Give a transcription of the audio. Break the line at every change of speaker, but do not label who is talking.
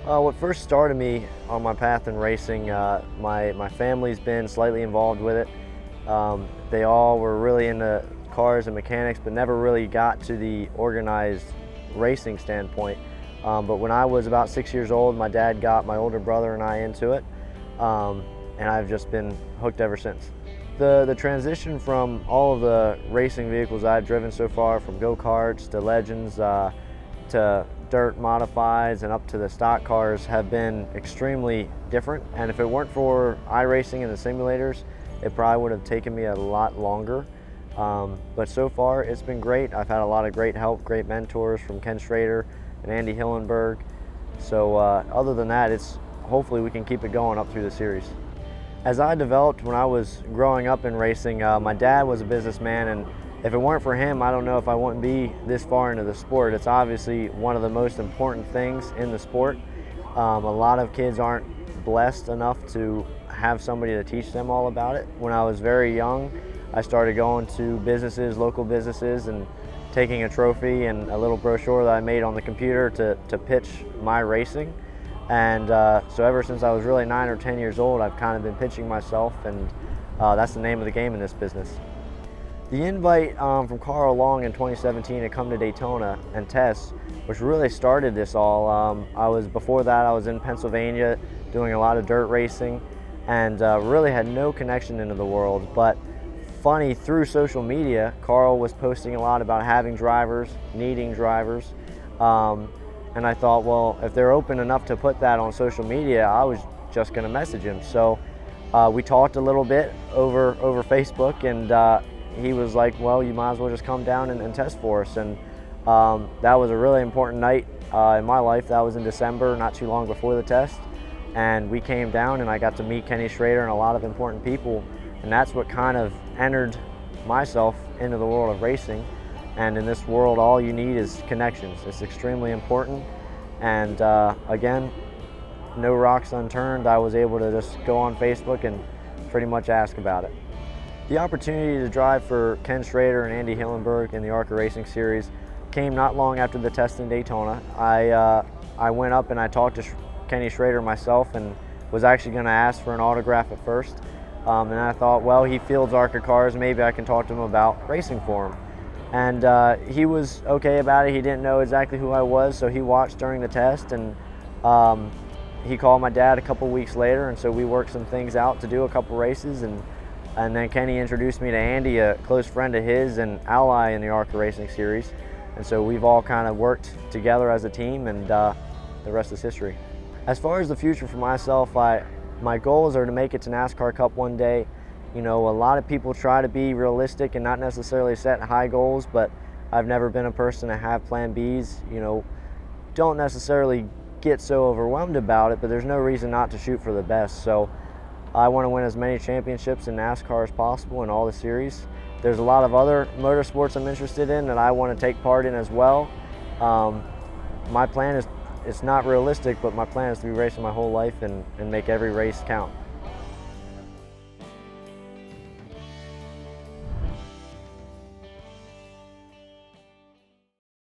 What first started me on my path in racing, my family's been slightly involved with it. They all were really into cars and mechanics, but never really got to the organized racing standpoint. But when I was about 6 years old, my dad got my older brother and I into it, and I've just been hooked ever since. The transition from all of the racing vehicles I've driven so far, from go-karts to legends to dirt modifieds and up to the stock cars, have been extremely different. And if it weren't for iRacing and the simulators, it probably would have taken me a lot longer. But so far, it's been great. I've had a lot of great help, great mentors from Ken Schrader and Andy Hillenberg. So other than that, hopefully we can keep it going up through the series. As I developed when I was growing up in racing, my dad was a businessman, and if it weren't for him, I don't know if I wouldn't be this far into the sport. It's obviously one of the most important things in the sport. A lot of kids aren't blessed enough to have somebody to teach them all about it. When I was very young, I started going to businesses, local businesses, and taking a trophy and a little brochure that I made on the computer to pitch my racing. And so ever since I was really 9 or 10 years old, I've kind of been pitching myself, and that's the name of the game in this business. The invite from Carl Long in 2017 to come to Daytona and test, which really started this all. Before that, I was in Pennsylvania doing a lot of dirt racing, and really had no connection into the world. But funny, through social media, Carl was posting a lot about having drivers, needing drivers. And I thought, well, if they're open enough to put that on social media, I was just going to message him. So we talked a little bit over Facebook, and he was like, well, you might as well just come down and test for us. And that was a really important night in my life. That was in December, not too long before the test. And we came down, and I got to meet Kenny Schrader and a lot of important people. And that's what kind of entered myself into the world of racing. And in this world, all you need is connections. It's extremely important. And again, no rocks unturned. I was able to just go on Facebook and pretty much ask about it. The opportunity to drive for Ken Schrader and Andy Hillenberg in the ARCA Racing Series came not long after the test in Daytona. I went up and I talked to Kenny Schrader myself, and was actually going to ask for an autograph at first. And I thought, well, he fields ARCA cars, maybe I can talk to him about racing for him. And he was okay about it. He didn't know exactly who I was, so he watched during the test, and he called my dad a couple weeks later, and so we worked some things out to do a couple races, and then Kenny introduced me to Andy, a close friend of his and ally in the ARCA Racing Series. And so we've all kind of worked together as a team, and the rest is history. As far as the future for myself, my goals are to make it to NASCAR Cup one day. You know, a lot of people try to be realistic and not necessarily set high goals, but I've never been a person to have plan Bs. You know, don't necessarily get so overwhelmed about it, but there's no reason not to shoot for the best. So I want to win as many championships in NASCAR as possible in all the series. There's a lot of other motorsports I'm interested in that I want to take part in as well. My plan is, it's not realistic, but my plan is to be racing my whole life and make every race count.